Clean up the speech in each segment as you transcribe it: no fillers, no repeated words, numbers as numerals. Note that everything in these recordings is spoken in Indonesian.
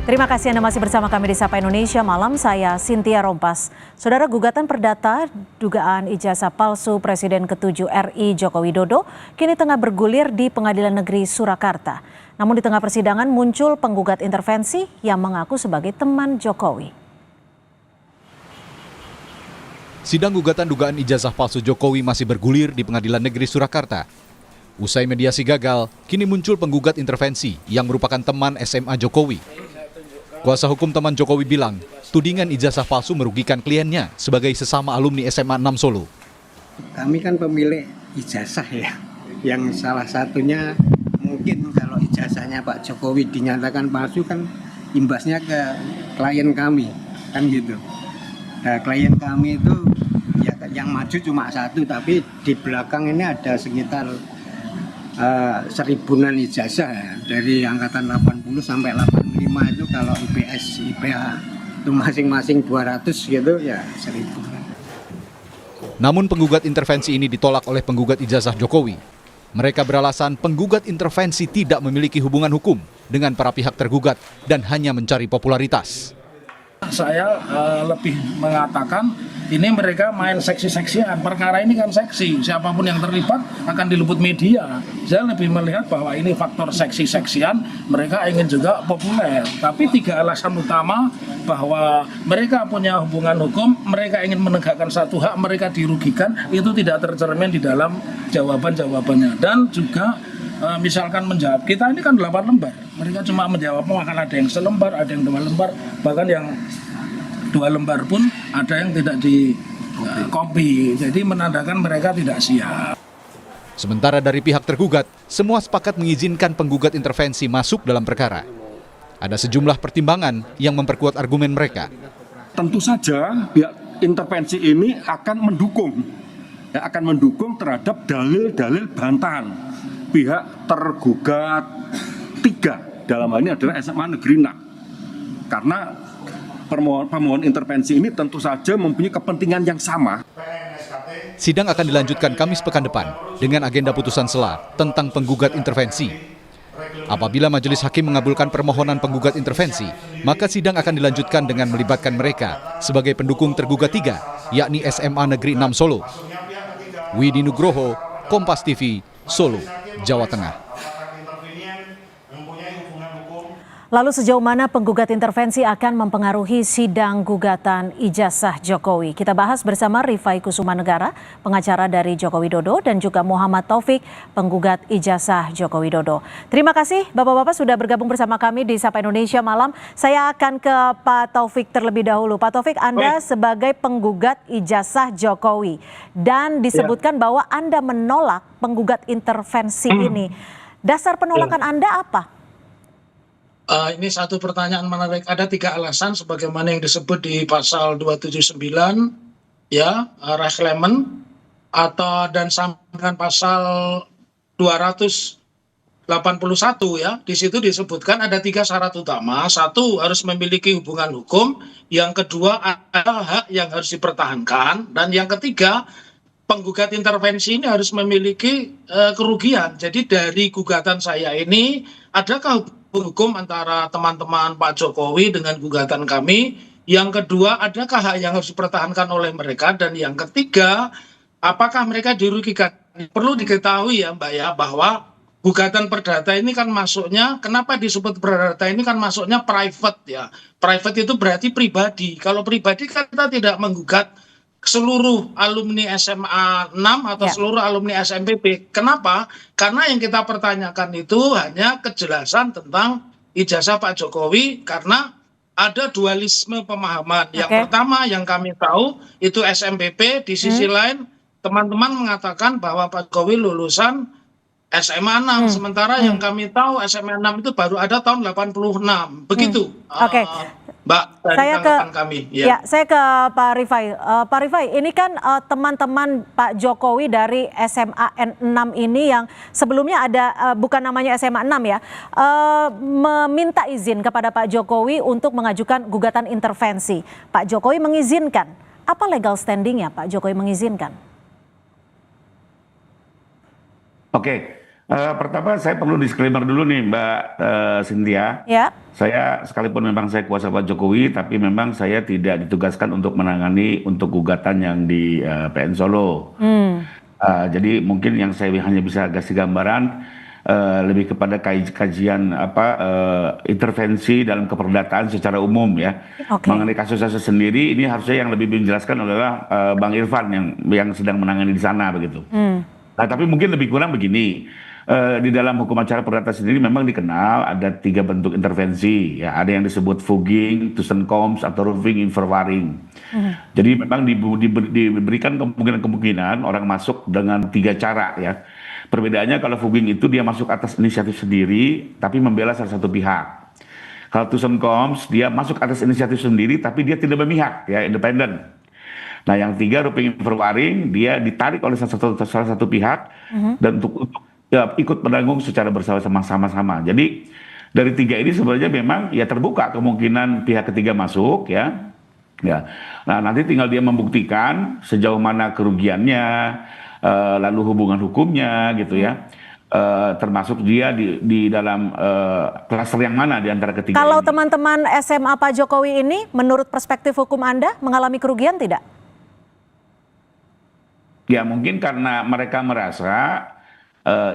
Terima kasih Anda masih bersama kami di Sapa Indonesia Malam. Saya Cynthia Rompas. Saudara, gugatan perdata dugaan ijazah palsu Presiden ke-7 RI Joko Widodo kini tengah bergulir di Pengadilan Negeri Surakarta. Namun di tengah persidangan muncul penggugat intervensi yang mengaku sebagai teman Jokowi. Sidang gugatan dugaan ijazah palsu Jokowi masih bergulir di Pengadilan Negeri Surakarta. Usai mediasi gagal, kini muncul penggugat intervensi yang merupakan teman SMA Jokowi. Kuasa hukum teman Jokowi bilang, tudingan ijazah palsu merugikan kliennya sebagai sesama alumni SMA 6 Solo. Kami kan pemilik ijazah ya, yang salah satunya mungkin kalau ijazahnya Pak Jokowi dinyatakan palsu kan imbasnya ke klien kami, kan gitu. Nah, klien kami itu ya yang maju cuma satu, tapi di belakang ini ada sekitar 1000-an ijazah ya. Dari angkatan 80 sampai 85 itu kalau IPS, IPA itu masing-masing 200 gitu ya 1000. Namun penggugat intervensi ini ditolak oleh penggugat ijazah Jokowi. Mereka beralasan penggugat intervensi tidak memiliki hubungan hukum dengan para pihak tergugat dan hanya mencari popularitas. Saya lebih mengatakan ini mereka main seksi-seksian, perkara ini kan seksi, siapapun yang terlibat akan diliput media. Saya lebih melihat bahwa ini faktor seksi-seksian, mereka ingin juga populer. Tapi 3 alasan utama bahwa mereka punya hubungan hukum, mereka ingin menegakkan satu hak, mereka dirugikan, itu tidak tercermin di dalam jawaban-jawabannya. Dan juga misalkan menjawab, kita ini kan 8 lembar, mereka cuma menjawab, akan ada yang selembar, ada yang 2 lembar, bahkan yang 2 lembar pun ada yang tidak di copy, jadi menandakan mereka tidak siap. Sementara dari pihak tergugat, semua sepakat mengizinkan penggugat intervensi masuk dalam perkara. Ada sejumlah pertimbangan yang memperkuat argumen mereka. Tentu saja pihak intervensi ini akan mendukung terhadap dalil-dalil bantahan pihak tergugat 3, dalam hal ini adalah SMA Negeri 6. Karena permohonan intervensi ini tentu saja mempunyai kepentingan yang sama. Sidang akan dilanjutkan Kamis pekan depan dengan agenda putusan sela tentang penggugat intervensi. Apabila majelis hakim mengabulkan permohonan penggugat intervensi, maka sidang akan dilanjutkan dengan melibatkan mereka sebagai pendukung tergugat 3, yakni SMA Negeri 6 Solo. Widi Nugroho, Kompas TV, Solo, Jawa Tengah. Lalu sejauh mana penggugat intervensi akan mempengaruhi sidang gugatan ijazah Jokowi? Kita bahas bersama Rifai Kusumanegara, pengacara dari Joko Widodo, dan juga Muhammad Taufik, penggugat ijazah Joko Widodo. Terima kasih Bapak-Bapak sudah bergabung bersama kami di Sapa Indonesia Malam. Saya akan ke Pak Taufik terlebih dahulu. Pak Taufik, Anda sebagai penggugat ijazah Jokowi dan disebutkan bahwa Anda menolak penggugat intervensi ini. Dasar penolakan Anda apa? Ini satu pertanyaan menarik. Ada 3 alasan sebagaimana yang disebut di pasal 279 ya, Rehlemen, dan sampai dengan pasal 281 ya. Di situ disebutkan ada 3 syarat utama. 1, harus memiliki hubungan hukum, yang kedua ada hak yang harus dipertahankan, dan yang ketiga penggugat intervensi ini harus memiliki kerugian. Jadi dari gugatan saya ini, adakah hukum antara teman-teman Pak Jokowi dengan gugatan kami? Yang kedua, adakah hak yang harus dipertahankan oleh mereka? Dan yang ketiga, apakah mereka dirugikan? Perlu diketahui ya Mbak ya, bahwa gugatan perdata ini kan masuknya, kenapa disebut perdata ini kan masuknya private ya. Private itu berarti pribadi. Kalau pribadi kan kita tidak menggugat seluruh alumni SMA 6 atau seluruh alumni SMPB. Kenapa? Karena yang kita pertanyakan itu hanya kejelasan tentang ijazah Pak Jokowi, karena ada dualisme pemahaman. Yang pertama yang kami tahu itu SMPB, di sisi lain teman-teman mengatakan bahwa Pak Jokowi lulusan SMA 6, sementara yang kami tahu SMA 6 itu baru ada tahun 86. Begitu. Oke. Mbak, dari tanggapan kami. Ya, saya ke Pak Rifai. Pak Rifai, ini kan teman-teman Pak Jokowi dari SMA 6 ini yang sebelumnya ada, bukan namanya SMA 6 ya, meminta izin kepada Pak Jokowi untuk mengajukan gugatan intervensi. Pak Jokowi mengizinkan. Apa legal standingnya Pak Jokowi mengizinkan? Oke, Pertama saya perlu disclaimer dulu nih Mbak Cynthia. Ya. Saya sekalipun memang saya kuasa Pak Jokowi, tapi memang saya tidak ditugaskan untuk menangani untuk gugatan yang di PN Solo. Jadi mungkin yang saya hanya bisa kasih gambaran lebih kepada kajian intervensi dalam keperdataan secara umum ya. Oke. Mengenai kasus-kasus sendiri ini harusnya yang lebih menjelaskan adalah Bang Irfan yang sedang menangani di sana begitu. Nah, tapi mungkin lebih kurang begini. Di dalam hukum acara perdata sendiri memang dikenal ada 3 bentuk intervensi ya, ada yang disebut fogging, Tussenkoms atau roofing infrawaring. Jadi memang diberikan kemungkinan orang masuk dengan 3 cara ya. Perbedaannya kalau fogging itu dia masuk atas inisiatif sendiri tapi membela salah satu pihak. Kalau Tussenkoms dia masuk atas inisiatif sendiri tapi dia tidak memihak ya, independen. Nah, yang 3 roofing infrawaring dia ditarik oleh salah satu pihak dan untuk ya, ikut menanggung secara bersama-sama. Jadi dari 3 ini sebenarnya memang ya terbuka kemungkinan pihak ketiga masuk ya. Ya. Nah, nanti tinggal dia membuktikan sejauh mana kerugiannya, lalu hubungan hukumnya gitu ya. Termasuk dia di dalam klaster yang mana di antara ketiga Kalau ini. teman-teman SMA Pak Jokowi ini, menurut perspektif hukum Anda, mengalami kerugian tidak? Ya mungkin karena mereka merasa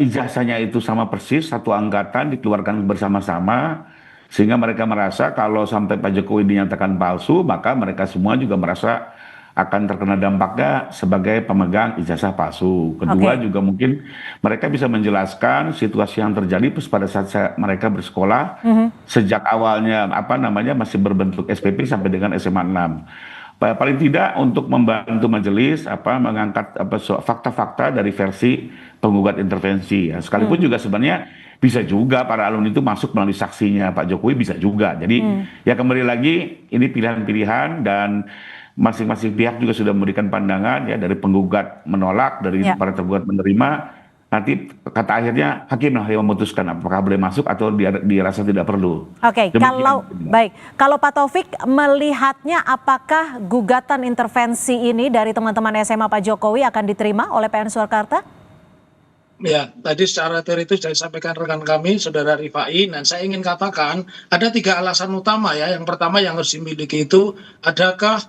ijazahnya itu sama persis, satu angkatan dikeluarkan bersama-sama, sehingga mereka merasa kalau sampai Pak Jokowi dinyatakan palsu, maka mereka semua juga merasa akan terkena dampaknya sebagai pemegang ijazah palsu. Kedua juga mungkin mereka bisa menjelaskan situasi yang terjadi pada saat mereka bersekolah sejak awalnya masih berbentuk SPP sampai dengan SMA 6. Paling tidak untuk membantu majelis mengangkat fakta-fakta dari versi penggugat intervensi ya. Sekalipun juga sebenarnya bisa juga para alumni itu masuk melalui saksinya Pak Jokowi, bisa juga. Jadi ya kembali lagi ini pilihan-pilihan dan masing-masing pihak juga sudah memberikan pandangan ya, dari penggugat menolak, dari para tergugat menerima. Nanti kata akhirnya hakim lah yang memutuskan apakah boleh masuk atau dirasa tidak perlu. Oke, kalau Pak Taufik melihatnya apakah gugatan intervensi ini dari teman-teman SMA Pak Jokowi akan diterima oleh PN Surakarta? Ya, tadi secara teori itu sudah disampaikan rekan kami, Saudara Rifai, dan saya ingin katakan ada 3 alasan utama ya. Yang pertama yang harus dimiliki itu adakah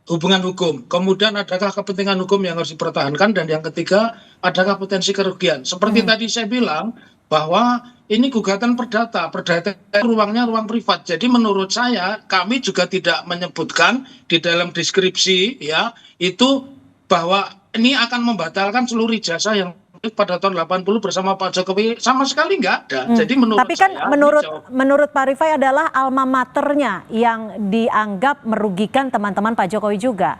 hubungan hukum, kemudian adakah kepentingan hukum yang harus dipertahankan, dan yang ketiga adakah potensi kerugian. Seperti tadi saya bilang bahwa ini gugatan perdata ruangnya ruang privat. Jadi menurut saya kami juga tidak menyebutkan di dalam deskripsi ya itu bahwa ini akan membatalkan seluruh ijazah yang pada tahun 80 bersama Pak Jokowi, sama sekali nggak ada. Jadi menurut Tapi kan saya, menurut Pak Rifai adalah alma maternya yang dianggap merugikan teman-teman Pak Jokowi juga.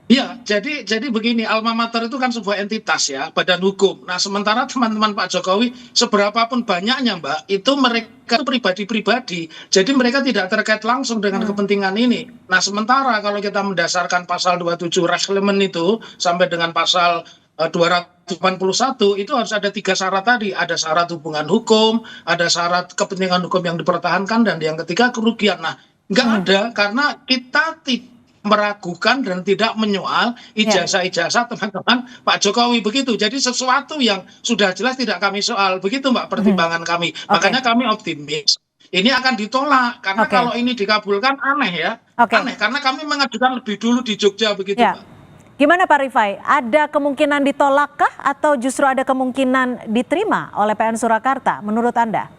Iya, jadi begini, alma mater itu kan sebuah entitas ya, badan hukum. Nah, sementara teman-teman Pak Jokowi seberapapun banyaknya Mbak, itu mereka pribadi-pribadi. Jadi mereka tidak terkait langsung dengan kepentingan ini. Nah, sementara kalau kita mendasarkan pasal 27 Rashleman itu sampai dengan pasal 281 itu harus ada 3 syarat tadi. Ada syarat hubungan hukum, ada syarat kepentingan hukum yang dipertahankan, dan yang ketiga kerugian. Nah, nggak ada karena kita tidak meragukan dan tidak menyoal ijazah-ijazah teman-teman Pak Jokowi begitu. Jadi sesuatu yang sudah jelas tidak kami soal. Begitu Mbak pertimbangan kami. Makanya kami optimis ini akan ditolak karena kalau ini dikabulkan aneh ya. Aneh karena kami mengajukan lebih dulu di Jogja begitu Mbak. Gimana Pak Rifai? Ada kemungkinan ditolakkah atau justru ada kemungkinan diterima oleh PN Surakarta menurut Anda?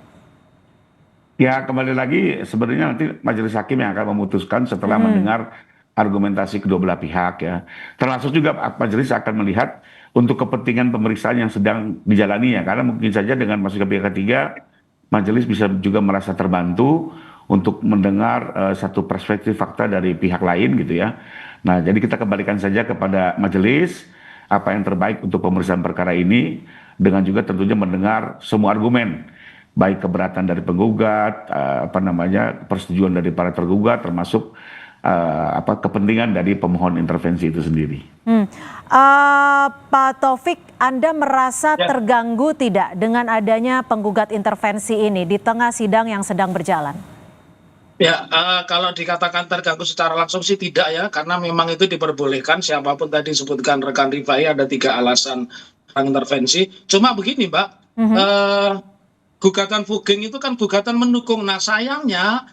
Ya kembali lagi sebenarnya nanti majelis hakim yang akan memutuskan setelah mendengar argumentasi kedua belah pihak ya. Termasuk juga majelis akan melihat untuk kepentingan pemeriksaan yang sedang dijalani ya. Karena mungkin saja dengan masuknya pihak ketiga, majelis bisa juga merasa terbantu untuk mendengar satu perspektif fakta dari pihak lain gitu ya. Nah, jadi kita kembalikan saja kepada majelis apa yang terbaik untuk pemeriksaan perkara ini, dengan juga tentunya mendengar semua argumen, baik keberatan dari penggugat, persetujuan dari para tergugat, termasuk kepentingan dari pemohon intervensi itu sendiri. Pak Taufik, Anda merasa terganggu tidak dengan adanya penggugat intervensi ini di tengah sidang yang sedang berjalan? Ya, kalau dikatakan terganggu secara langsung sih tidak ya, karena memang itu diperbolehkan siapapun tadi disebutkan rekan Rifai ada 3 alasan. intervensi. Cuma begini Mbak, gugatan Fugeng itu kan gugatan mendukung. Nah sayangnya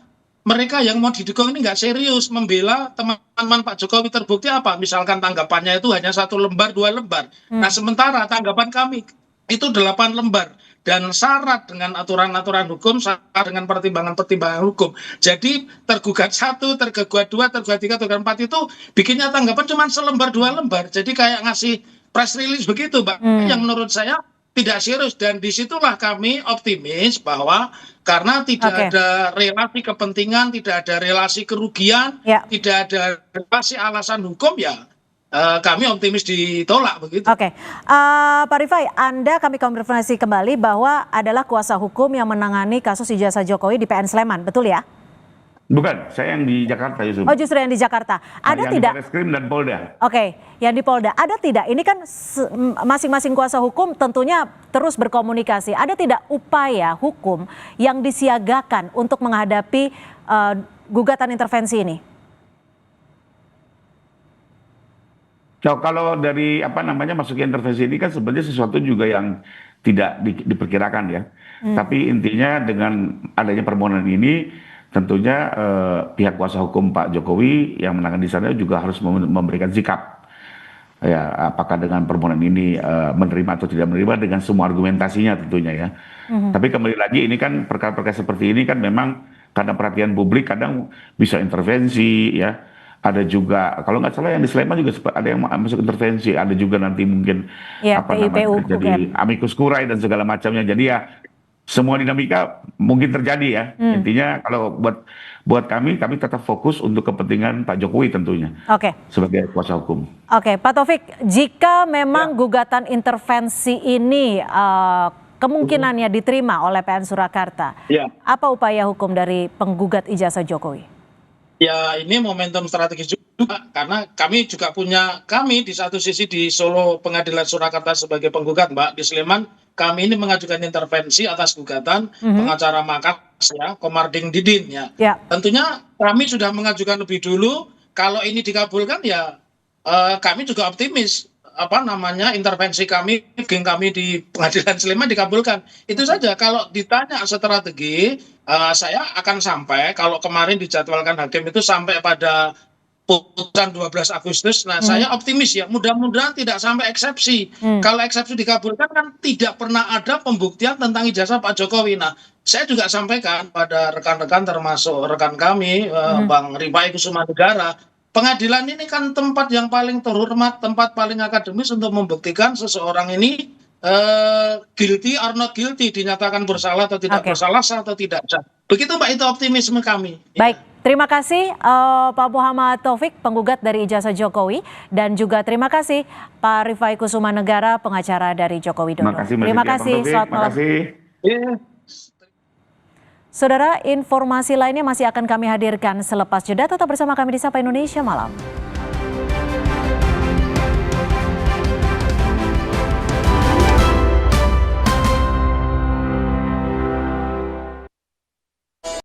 mereka yang mau didukung ini nggak serius membela teman-teman Pak Jokowi. Terbukti apa? Misalkan tanggapannya itu hanya 1 lembar, 2 lembar. Nah sementara tanggapan kami itu 8 lembar. Dan syarat dengan aturan-aturan hukum, syarat dengan pertimbangan-pertimbangan hukum. Jadi tergugat 1, tergugat 2, tergugat 3, tergugat 4 itu bikinnya tanggapan cuma selembar 2 lembar. Jadi kayak ngasih press release begitu Mbak. Yang menurut saya tidak serius, dan disitulah kami optimis bahwa karena tidak ada relasi kepentingan, tidak ada relasi kerugian, tidak ada relasi alasan hukum, ya kami optimis ditolak begitu. Pak Rifai, Anda kami konfirmasi kembali bahwa adalah kuasa hukum yang menangani kasus ijazah Jokowi di PN Sleman, betul ya? Bukan, saya yang di Jakarta, Yusuf. Oh, justru yang di Jakarta. Ada yang tidak? Di Barreskrim dan Polda. Yang di Polda. Ada tidak? Ini kan masing-masing kuasa hukum tentunya terus berkomunikasi. Ada tidak upaya hukum yang disiagakan untuk menghadapi gugatan intervensi ini? Kalau dari masuknya intervensi ini kan sebenarnya sesuatu juga yang tidak diperkirakan ya. Tapi intinya dengan adanya permohonan ini tentunya pihak kuasa hukum Pak Jokowi yang menangani di sana juga harus memberikan sikap. Ya, apakah dengan permohonan ini menerima atau tidak menerima dengan semua argumentasinya tentunya ya. Tapi kembali lagi ini kan perkara-perkara seperti ini kan memang karena perhatian publik kadang bisa intervensi ya. Ada juga kalau nggak salah yang di Sleman juga ada yang masuk intervensi, ada juga nanti mungkin jadi amicus curiae dan segala macamnya. Jadi ya semua dinamika mungkin terjadi ya. Intinya kalau buat kami tetap fokus untuk kepentingan Pak Jokowi tentunya. Sebagai kuasa hukum. Pak Taufik, jika memang gugatan intervensi ini kemungkinannya diterima oleh PN Surakarta, apa upaya hukum dari penggugat ijazah Jokowi? Ya ini momentum strategis juga, karena kami juga kami di satu sisi di Solo Pengadilan Surakarta sebagai penggugat Mbak, di Sleman kami ini mengajukan intervensi atas gugatan pengacara Makassar ya, Komarding Didin ya. Tentunya kami sudah mengajukan lebih dulu, kalau ini dikabulkan ya kami juga optimis intervensi kami di Pengadilan Sleman dikabulkan. Itu saja. Kalau ditanya strategi, saya akan sampai, kalau kemarin dijadwalkan hakim itu sampai pada putusan 12 Agustus. Nah, saya optimis ya, mudah-mudahan tidak sampai eksepsi. Kalau eksepsi dikabulkan kan tidak pernah ada pembuktian tentang ijazah Pak Jokowi. Nah, saya juga sampaikan pada rekan-rekan termasuk rekan kami, Bang Rifai Kusuma Negara, pengadilan ini kan tempat yang paling terhormat, tempat paling akademis untuk membuktikan seseorang ini guilty or not guilty, dinyatakan bersalah atau tidak bersalah, sah atau tidak sah. Begitu Mbak, itu optimisme kami. Baik, terima kasih Pak Muhammad Taufik, penggugat dari ijazah Jokowi, dan juga terima kasih Pak Rifai Kusuma Negara, pengacara dari Joko Widodo. Terima kasih, selamat malam. Saudara, informasi lainnya masih akan kami hadirkan selepas jeda. Tetap bersama kami di Sapa Indonesia Malam.